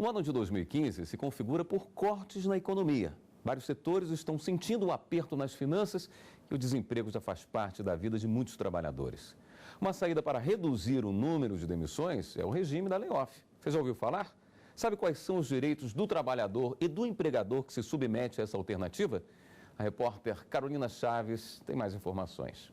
O ano de 2015 se configura por cortes na economia. Vários setores estão sentindo um aperto nas finanças e o desemprego já faz parte da vida de muitos trabalhadores. Uma saída para reduzir o número de demissões é o regime da layoff. Você já ouviu falar? Sabe quais são os direitos do trabalhador e do empregador que se submete a essa alternativa? A repórter Carolina Chaves tem mais informações.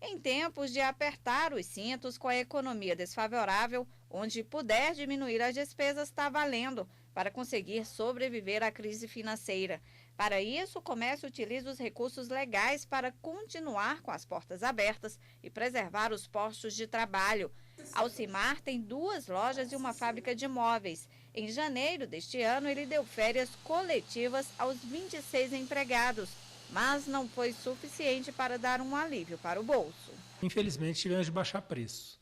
Em tempos de apertar os cintos com a economia desfavorável, onde puder diminuir as despesas está valendo para conseguir sobreviver à crise financeira. Para isso, o comércio utiliza os recursos legais para continuar com as portas abertas e preservar os postos de trabalho. Alcimar tem 2 lojas e uma fábrica de móveis. Em janeiro deste ano, ele deu férias coletivas aos 26 empregados. Mas não foi suficiente para dar um alívio para o bolso. Infelizmente, tivemos de baixar preço.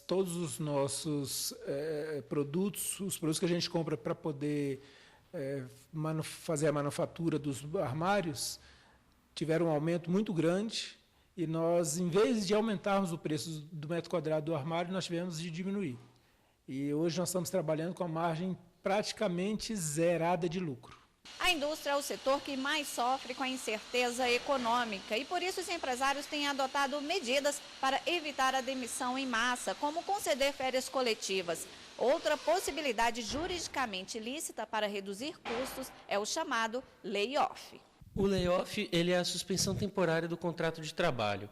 Todos os nossos produtos, os produtos que a gente compra para poder fazer a manufatura dos armários, tiveram um aumento muito grande e nós, em vez de aumentarmos o preço do metro quadrado do armário, nós tivemos de diminuir. E hoje nós estamos trabalhando com a margem praticamente zerada de lucro. A indústria é o setor que mais sofre com a incerteza econômica e por isso os empresários têm adotado medidas para evitar a demissão em massa, como conceder férias coletivas. Outra possibilidade juridicamente lícita para reduzir custos é o chamado layoff. O layoff ele é a suspensão temporária do contrato de trabalho.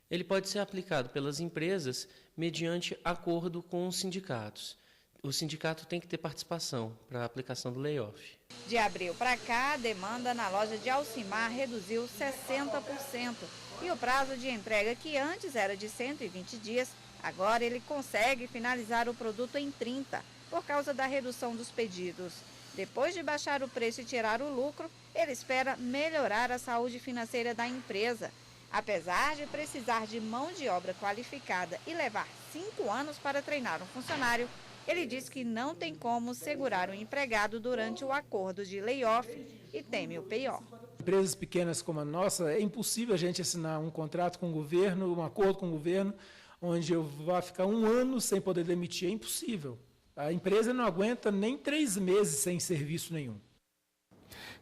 Ele pode ser aplicado pelas empresas mediante acordo com os sindicatos. O sindicato tem que ter participação para a aplicação do layoff. De abril para cá, a demanda na loja de Alcimar reduziu 60%. E o prazo de entrega, que antes era de 120 dias, agora ele consegue finalizar o produto em 30, por causa da redução dos pedidos. Depois de baixar o preço e tirar o lucro, ele espera melhorar a saúde financeira da empresa. Apesar de precisar de mão de obra qualificada e levar 5 anos para treinar um funcionário, ele diz que não tem como segurar o empregado durante o acordo de layoff e teme o pior. Empresas pequenas como a nossa, é impossível a gente assinar um contrato com o governo, um acordo com o governo, onde eu vou ficar 1 ano sem poder demitir. É impossível. A empresa não aguenta nem 3 meses sem serviço nenhum.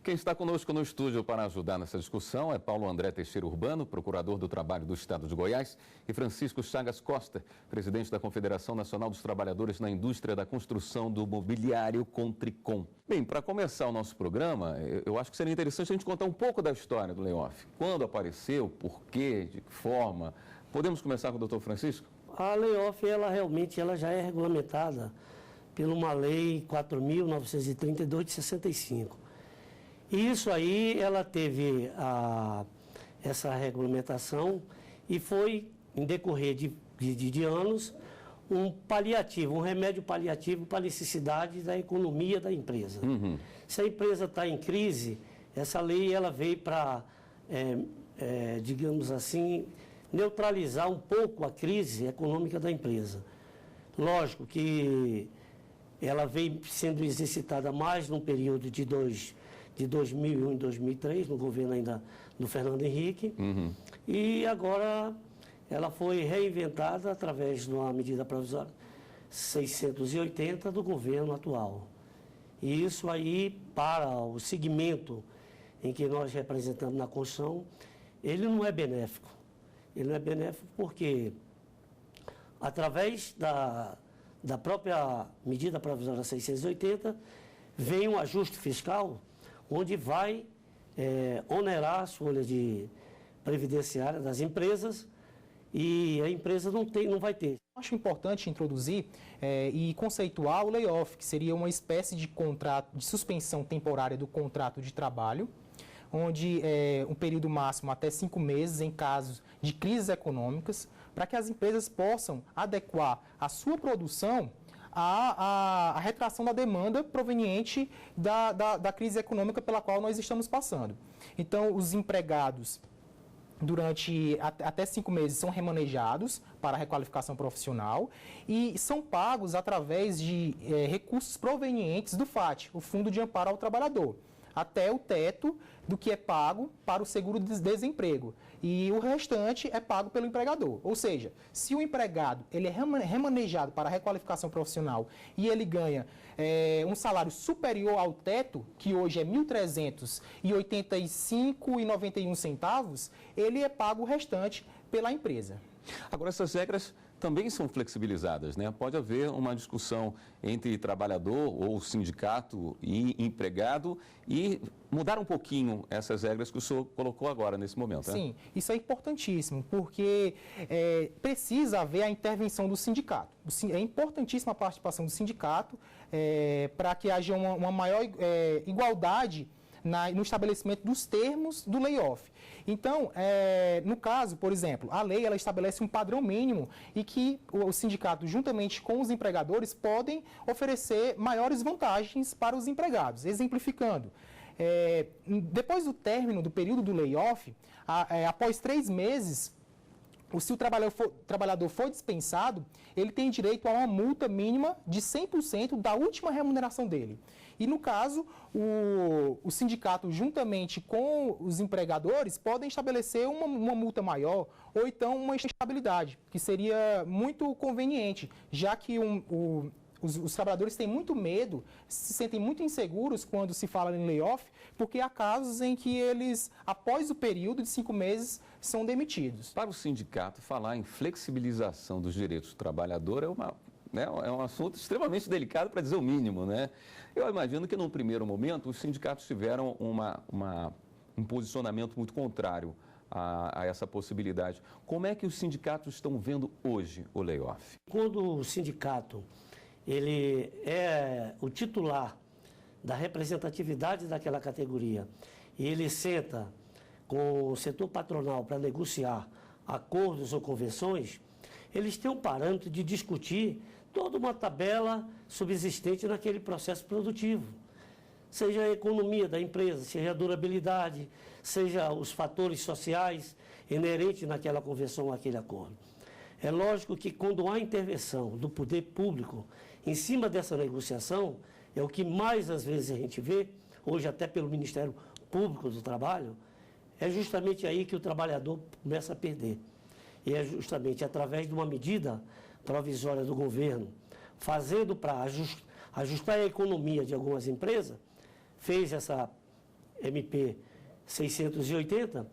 Quem está conosco no estúdio para ajudar nessa discussão é Paulo André Teixeira Urbano, procurador do Trabalho do Estado de Goiás, e Francisco Chagas Costa, presidente da Confederação Nacional dos Trabalhadores na Indústria da Construção do Mobiliário, Contricom. Bem, para começar o nosso programa, eu acho que seria interessante a gente contar um pouco da história do layoff. Quando apareceu, por quê, de que forma? Podemos começar com o doutor Francisco? A layoff, realmente já é regulamentada por uma lei 4.932 de 65. E isso aí, ela teve essa regulamentação e foi, em decorrer de anos, um paliativo, um remédio paliativo para a necessidade da economia da empresa. Uhum. Se a empresa está em crise, essa lei ela veio para, digamos assim, neutralizar um pouco a crise econômica da empresa. Lógico que ela veio sendo exercitada mais num período de 2001 e 2003, no governo ainda do Fernando Henrique, e agora ela foi reinventada através de uma medida provisória 680 do governo atual. E isso aí, para o segmento em que nós representamos na construção, ele não é benéfico. Ele não é benéfico porque, através da própria medida provisória 680, vem um ajuste fiscal onde vai onerar as folhas previdenciárias das empresas e a empresa não vai ter. Acho importante introduzir e conceituar o layoff, que seria uma espécie de contrato de suspensão temporária do contrato de trabalho, onde um período máximo até 5 meses em casos de crises econômicas, para que as empresas possam adequar a sua produção a retração da demanda proveniente da crise econômica pela qual nós estamos passando. Então, os empregados, durante até 5 meses, são remanejados para a requalificação profissional e são pagos através de recursos provenientes do FAT, o Fundo de Amparo ao Trabalhador. até o teto do que é pago para o seguro-desemprego. E o restante é pago pelo empregador. Ou seja, se o empregado ele é remanejado para a requalificação profissional e ele ganha um salário superior ao teto, que hoje é R$ 1.385,91, ele é pago o restante pela empresa. Agora, essas regras também são flexibilizadas, né? Pode haver uma discussão entre trabalhador ou sindicato e empregado e mudar um pouquinho essas regras que o senhor colocou agora, nesse momento, né? Sim, isso é importantíssimo, porque precisa haver a intervenção do sindicato. É importantíssima a participação do sindicato para que haja uma maior igualdade no estabelecimento dos termos do layoff. Então, no caso, por exemplo, a lei ela estabelece um padrão mínimo e que o sindicato, juntamente com os empregadores, podem oferecer maiores vantagens para os empregados. Exemplificando, depois do término do período do layoff, após 3 meses, se o trabalhador for dispensado, ele tem direito a uma multa mínima de 100% da última remuneração dele. E, no caso, o sindicato, juntamente com os empregadores, podem estabelecer uma multa maior ou então uma estabilidade, que seria muito conveniente, já que os trabalhadores têm muito medo, se sentem muito inseguros quando se fala em layoff, porque há casos em que eles, após o período de 5 meses, são demitidos. Para o sindicato, falar em flexibilização dos direitos do trabalhador é um assunto extremamente delicado, para dizer o mínimo, né? Eu imagino que, num primeiro momento, os sindicatos tiveram um posicionamento muito contrário a essa possibilidade. Como é que os sindicatos estão vendo hoje o layoff? Quando o sindicato ele é o titular da representatividade daquela categoria e ele senta com o setor patronal para negociar acordos ou convenções, eles têm um parâmetro de discutir toda uma tabela subsistente naquele processo produtivo. Seja a economia da empresa, seja a durabilidade, seja os fatores sociais inerentes naquela convenção ou aquele acordo. É lógico que quando há intervenção do poder público em cima dessa negociação, é o que mais às vezes a gente vê, hoje até pelo Ministério Público do Trabalho, é justamente aí que o trabalhador começa a perder. E é justamente através de uma medida provisória do governo, fazendo para ajustar a economia de algumas empresas, fez essa MP 680,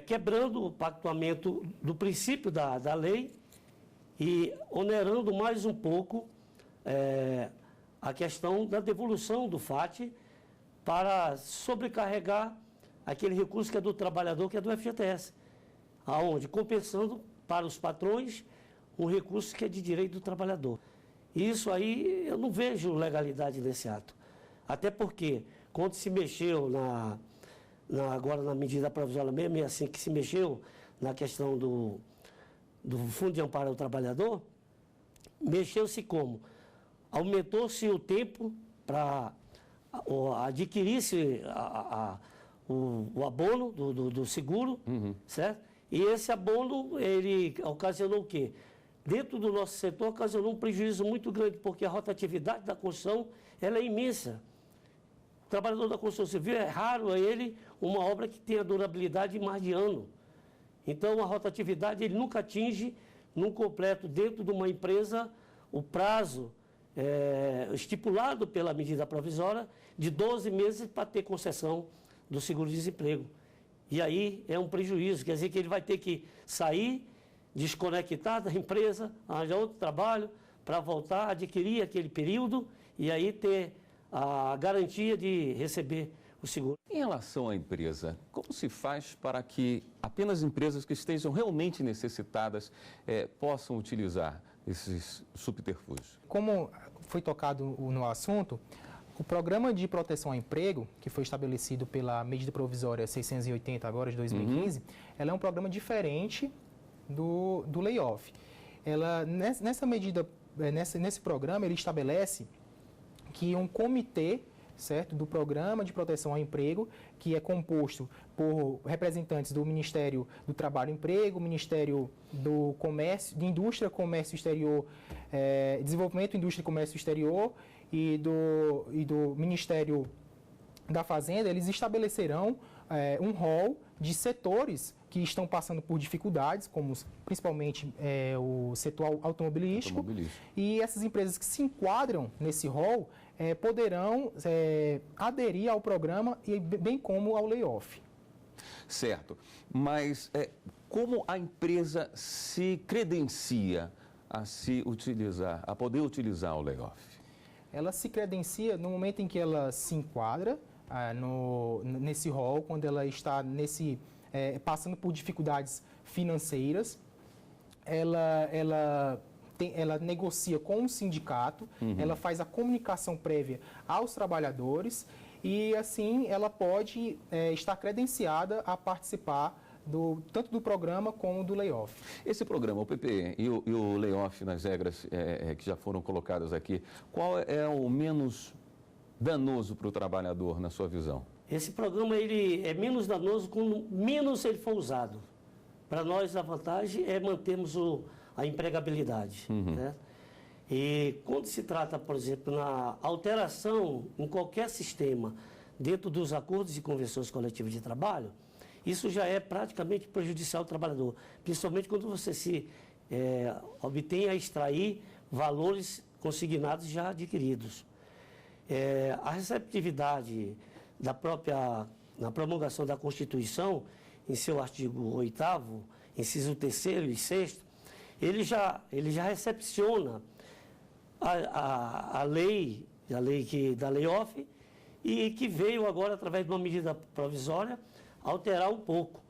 quebrando o pactuamento do princípio da lei e onerando mais um pouco a questão da devolução do FAT para sobrecarregar aquele recurso que é do trabalhador, que é do FGTS, aonde compensando para os patrões um recurso que é de direito do trabalhador. Isso aí eu não vejo legalidade nesse ato. Até porque, quando se mexeu agora na medida provisória 665, que se mexeu na questão do Fundo de Amparo ao Trabalhador, mexeu-se como? Aumentou-se o tempo para adquirir-se o abono do seguro, certo? E esse abono, ele ocasionou o quê? Dentro do nosso setor, ocasionou um prejuízo muito grande, porque a rotatividade da construção ela é imensa. O trabalhador da construção civil, é raro a ele uma obra que tenha durabilidade de mais de ano. Então, a rotatividade, ele nunca atinge, num completo, dentro de uma empresa, o prazo estipulado pela medida provisória de 12 meses para ter concessão do seguro-desemprego. E aí é um prejuízo, quer dizer que ele vai ter que sair, desconectar da empresa, arranjar outro trabalho para voltar a adquirir aquele período e aí ter a garantia de receber o seguro. Em relação à empresa, como se faz para que apenas empresas que estejam realmente necessitadas possam utilizar esses subterfúgios? Como foi tocado no assunto, o Programa de Proteção ao Emprego, que foi estabelecido pela medida provisória 680 agora de 2015, ela é um programa diferente do layoff. Nesse programa, ele estabelece que um comitê, certo, do Programa de Proteção ao Emprego, que é composto por representantes do Ministério do Trabalho e Emprego, Ministério do Comércio, de Indústria, Comércio Exterior, Desenvolvimento, Indústria e Comércio Exterior e do Ministério da Fazenda, eles estabelecerão um rol de setores que estão passando por dificuldades, como principalmente o setor automobilístico. E essas empresas que se enquadram nesse rol poderão aderir ao programa, e bem como ao layoff. Certo, mas como a empresa se credencia a poder utilizar o layoff? Ela se credencia no momento em que ela se enquadra nesse rol, quando ela está passando por dificuldades financeiras, ela negocia com o sindicato, ela faz a comunicação prévia aos trabalhadores e, assim, ela pode estar credenciada a participar tanto do programa como do layoff. Esse programa, o PPE e o layoff, nas regras que já foram colocadas aqui, qual é o menos danoso para o trabalhador, na sua visão? Esse programa ele é menos danoso quando menos ele for usado. Para nós, a vantagem é mantermos a empregabilidade. Né? E quando se trata, por exemplo, na alteração em qualquer sistema dentro dos acordos e convenções coletivas de trabalho, isso já é praticamente prejudicial ao trabalhador, principalmente quando você obtém a extrair valores consignados já adquiridos. A receptividade na promulgação da Constituição, em seu artigo 8º, inciso 3º e 6º, ele já recepciona a lei da layoff, e que veio agora, através de uma medida provisória, alterar um pouco,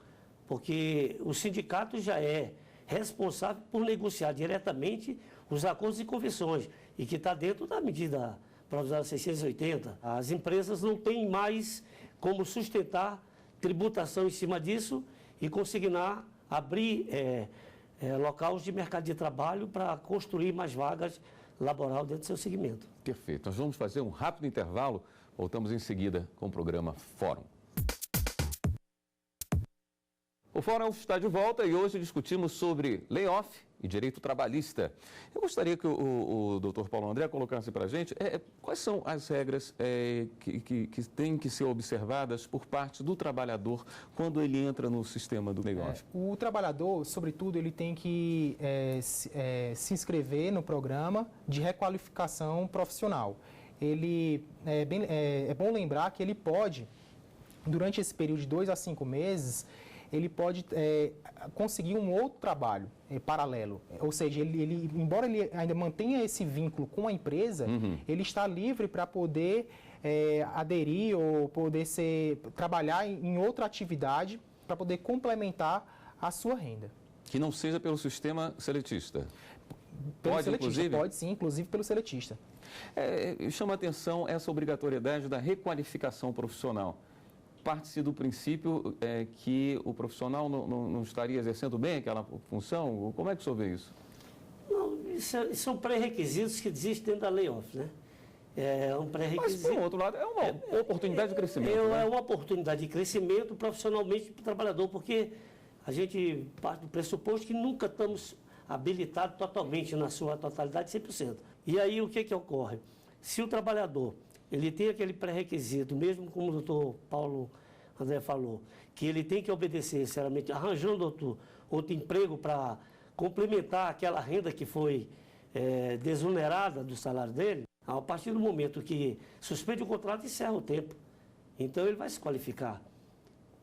porque o sindicato já é responsável por negociar diretamente os acordos e convenções, e que está dentro da medida provisória 680. As empresas não têm mais como sustentar tributação em cima disso e consignar, abrir locais de mercado de trabalho para construir mais vagas laboral dentro do seu segmento. Perfeito. Nós vamos fazer um rápido intervalo. Voltamos em seguida com o programa Fórum. O Fórum está de volta e hoje discutimos sobre layoff e direito trabalhista. Eu gostaria que o Dr. Paulo André colocasse para a gente quais são as regras que têm que ser observadas por parte do trabalhador quando ele entra no sistema do layoff. O trabalhador, sobretudo, ele tem que se inscrever no programa de requalificação profissional. É bom lembrar que ele pode, durante esse período de 2 a 5 meses, ele pode conseguir um outro trabalho paralelo. Ou seja, embora ele ainda mantenha esse vínculo com a empresa, ele está livre para poder aderir ou poder trabalhar em outra atividade para poder complementar a sua renda. Que não seja pelo sistema seletista. Inclusive? Pode sim, inclusive pelo seletista. Chama a atenção essa obrigatoriedade da requalificação profissional. Parte-se do princípio que o profissional não estaria exercendo bem aquela função? Como é que o senhor vê isso? Não, são pré-requisitos que existem dentro da layoff, né? É um pré-requisito. Mas, por outro lado, é uma oportunidade de crescimento. É uma oportunidade de crescimento profissionalmente para o trabalhador, porque a gente parte do pressuposto que nunca estamos habilitados totalmente, na sua totalidade, 100%. E aí, o que ocorre? Se o trabalhador ele tem aquele pré-requisito, mesmo como o doutor Paulo André falou, que ele tem que obedecer, sinceramente, arranjando outro emprego para complementar aquela renda que foi desonerada do salário dele, a partir do momento que suspende o contrato, encerra o tempo. Então, ele vai se qualificar.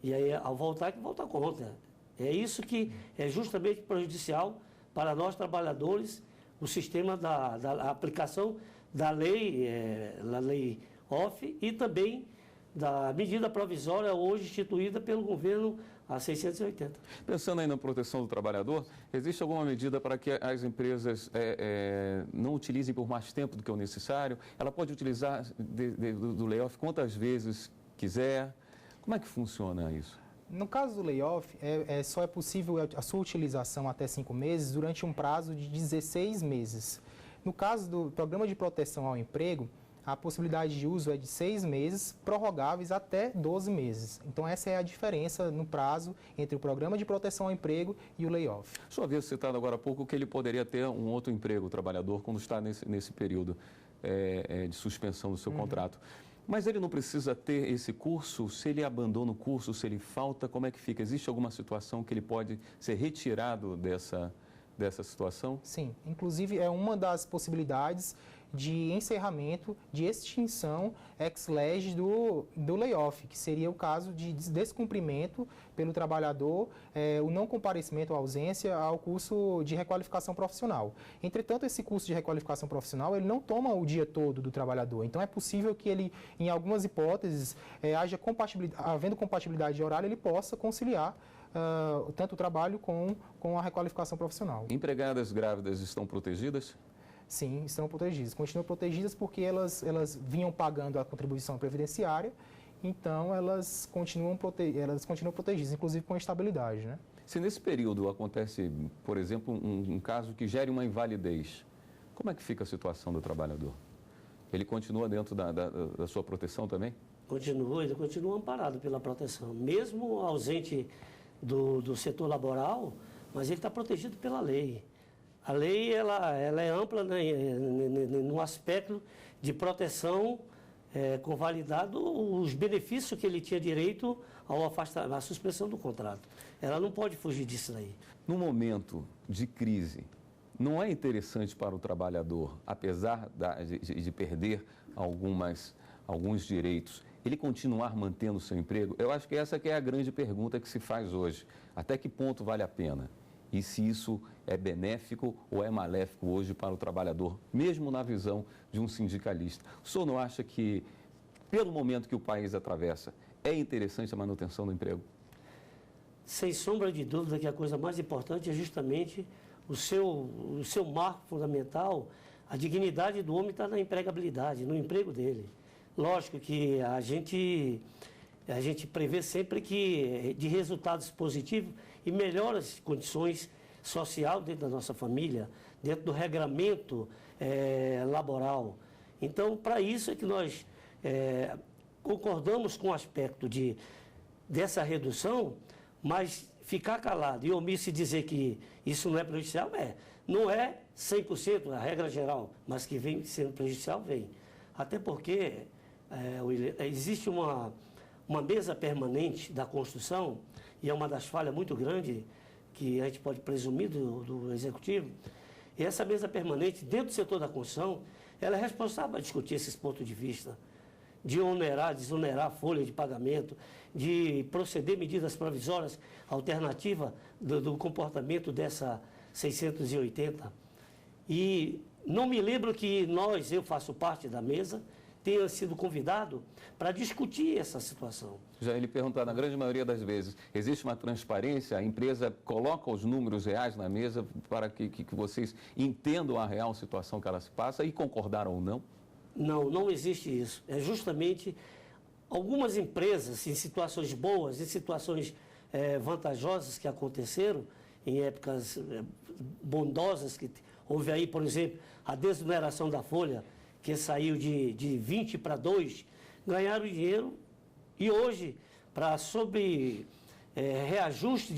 E aí, ao voltar, que volta a conta. É isso que é justamente prejudicial para nós, trabalhadores, o sistema da aplicação da lei off e também da medida provisória hoje instituída pelo governo, a 680. Pensando aí na proteção do trabalhador, existe alguma medida para que as empresas não utilizem por mais tempo do que o necessário? Ela pode utilizar do layoff quantas vezes quiser? Como é que funciona isso? No caso do layoff, só é possível a sua utilização até 5 meses durante um prazo de 16 meses. No caso do Programa de Proteção ao Emprego, a possibilidade de uso é de 6 meses, prorrogáveis até 12 meses. Então, essa é a diferença no prazo entre o Programa de Proteção ao Emprego e o layoff. O senhor havia citado agora há pouco que ele poderia ter um outro emprego, o trabalhador, quando está nesse período de suspensão do seu contrato. Mas ele não precisa ter esse curso? Se ele abandona o curso, se ele falta, como é que fica? Existe alguma situação que ele pode ser retirado dessa situação? Sim, inclusive é uma das possibilidades de encerramento, de extinção ex lege do layoff, que seria o caso de descumprimento pelo trabalhador, o não comparecimento ou ausência ao curso de requalificação profissional. Entretanto, esse curso de requalificação profissional, ele não toma o dia todo do trabalhador, então é possível que ele, em algumas hipóteses, havendo compatibilidade de horário, ele possa conciliar tanto o trabalho com a requalificação profissional. Empregadas grávidas estão protegidas? Sim, estão protegidas. Continuam protegidas porque elas vinham pagando a contribuição previdenciária, então elas continuam protegidas, inclusive com estabilidade, né? Se nesse período acontece, por exemplo, um caso que gere uma invalidez, como é que fica a situação do trabalhador? Ele continua dentro da sua proteção também? Ele continua amparado pela proteção, mesmo ausente do setor laboral, mas ele está protegido pela lei. A lei ela é ampla, né, no aspecto de proteção, convalidado os benefícios que ele tinha direito à suspensão do contrato. Ela não pode fugir disso daí. No momento de crise, não é interessante para o trabalhador, apesar de perder alguns direitos, ele continuar mantendo o seu emprego? Eu acho que essa que é a grande pergunta que se faz hoje. Até que ponto vale a pena? E se isso é benéfico ou é maléfico hoje para o trabalhador, mesmo na visão de um sindicalista. O senhor não acha que, pelo momento que o país atravessa, é interessante a manutenção do emprego? Sem sombra de dúvida que a coisa mais importante é justamente o seu marco fundamental, a dignidade do homem está na empregabilidade, no emprego dele. Lógico que a gente prevê sempre que de resultados positivos e melhores condições sociais dentro da nossa família, dentro do regramento laboral. Então, para isso é que nós concordamos com o aspecto dessa redução, mas ficar calado e omisso e dizer que isso não é prejudicial, não é 100% a regra geral, mas que vem sendo prejudicial, vem. Até porque existe uma mesa permanente da construção, e é uma das falhas muito grandes que a gente pode presumir do Executivo, e essa mesa permanente, dentro do setor da construção, ela é responsável a discutir esses pontos de vista, de onerar, desonerar a folha de pagamento, de proceder medidas provisórias alternativas do comportamento dessa 680. E não me lembro que eu faço parte da mesa, tenha sido convidado para discutir essa situação. Já lhe perguntar, na grande maioria das vezes, existe uma transparência? A empresa coloca os números reais na mesa para que vocês entendam a real situação que ela se passa e concordaram ou não? Não existe isso. É justamente algumas empresas, em situações boas, em situações vantajosas que aconteceram, em épocas bondosas, que houve aí, por exemplo, a desoneração da folha, que saiu de 20 para 2, ganharam dinheiro e hoje, para reajuste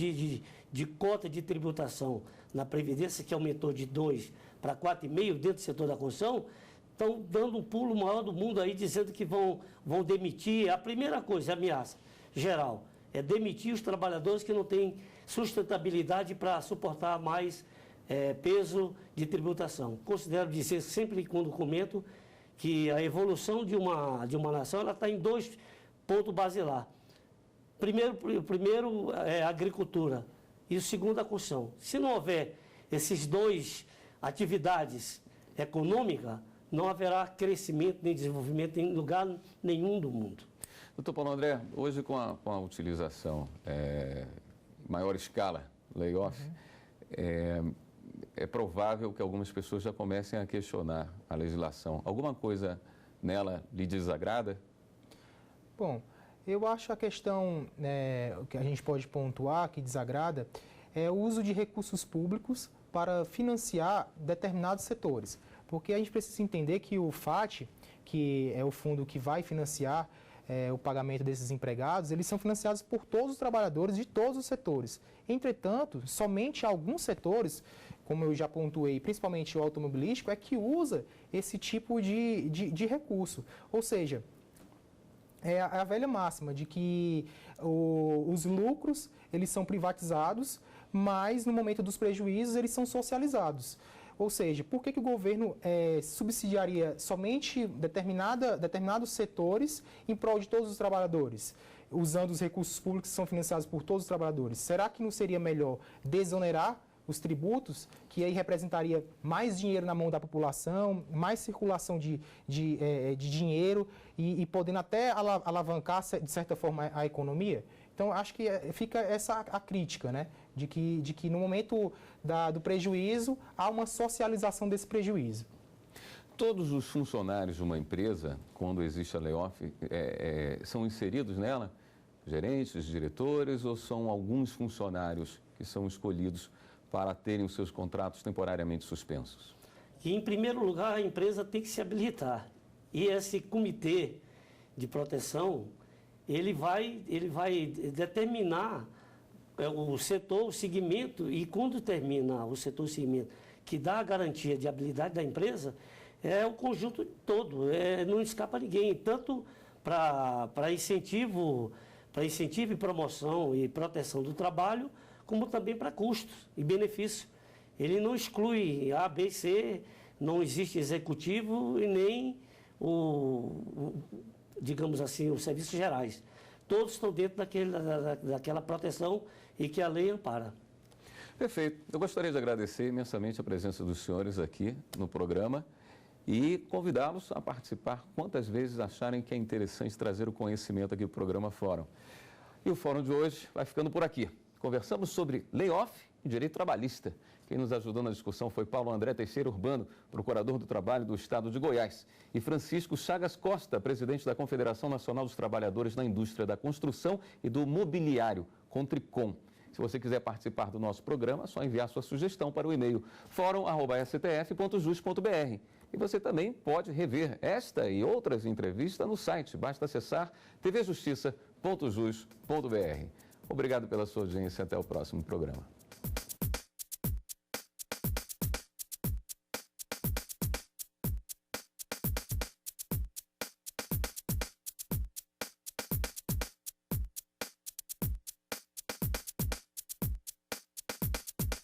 de cota de tributação na Previdência, que aumentou de 2 para 4,5 dentro do setor da construção, estão dando um pulo maior do mundo aí, dizendo que vão demitir. A primeira coisa, a ameaça geral, é demitir os trabalhadores que não têm sustentabilidade para suportar mais peso de tributação. Considero dizer sempre quando comento que a evolução de uma nação ela está em 2 pontos basilares. Primeiro é a agricultura e o segundo a construção. Se não houver esses 2 atividades econômicas, não haverá crescimento nem desenvolvimento em lugar nenhum do mundo. Doutor Paulo André, hoje com a utilização em maior escala, layoff, é provável que algumas pessoas já comecem a questionar a legislação. Alguma coisa nela lhe desagrada? Bom, eu acho a questão que a gente pode pontuar que desagrada é o uso de recursos públicos para financiar determinados setores. Porque a gente precisa entender que o FAT, que é o fundo que vai financiar o pagamento desses empregados, eles são financiados por todos os trabalhadores de todos os setores. Entretanto, somente alguns setores, como eu já pontuei, principalmente o automobilístico, é que usa esse tipo de recurso. Ou seja, é a velha máxima de que os lucros eles são privatizados, mas no momento dos prejuízos eles são socializados. Ou seja, por que o governo subsidiaria somente determinados setores em prol de todos os trabalhadores, usando os recursos públicos que são financiados por todos os trabalhadores? Será que não seria melhor desonerar os tributos, que aí representaria mais dinheiro na mão da população, mais circulação de dinheiro e podendo até alavancar, de certa forma, a economia? Então, acho que fica a crítica, né? De que no momento do prejuízo, há uma socialização desse prejuízo. Todos os funcionários de uma empresa, quando existe a layoff, são inseridos nela? Gerentes, diretores, ou são alguns funcionários que são escolhidos para terem os seus contratos temporariamente suspensos? Que, em primeiro lugar, a empresa tem que se habilitar. E esse comitê de proteção, ele vai determinar o setor, o segmento, e quando termina o setor, o segmento, que dá a garantia de habilidade da empresa, é o conjunto todo, não escapa ninguém, tanto para incentivo e promoção e proteção do trabalho, como também para custos e benefícios. Ele não exclui A, B, C, não existe executivo e nem digamos assim, os serviços gerais. Todos estão dentro daquela proteção e que a lei ampara. Perfeito. Eu gostaria de agradecer imensamente a presença dos senhores aqui no programa e convidá-los a participar quantas vezes acharem que é interessante trazer o conhecimento aqui para o programa Fórum. E o Fórum de hoje vai ficando por aqui. Conversamos sobre layoff e direito trabalhista. Quem nos ajudou na discussão foi Paulo André Teixeira Urbano, procurador do Trabalho do Estado de Goiás, e Francisco Chagas Costa, presidente da Confederação Nacional dos Trabalhadores na Indústria da Construção e do Mobiliário, Contricom. Se você quiser participar do nosso programa, é só enviar sua sugestão para o e-mail forum@stf.jus.br. E você também pode rever esta e outras entrevistas no site. Basta acessar tvjustiça.jus.br. Obrigado pela sua audiência e até o próximo programa.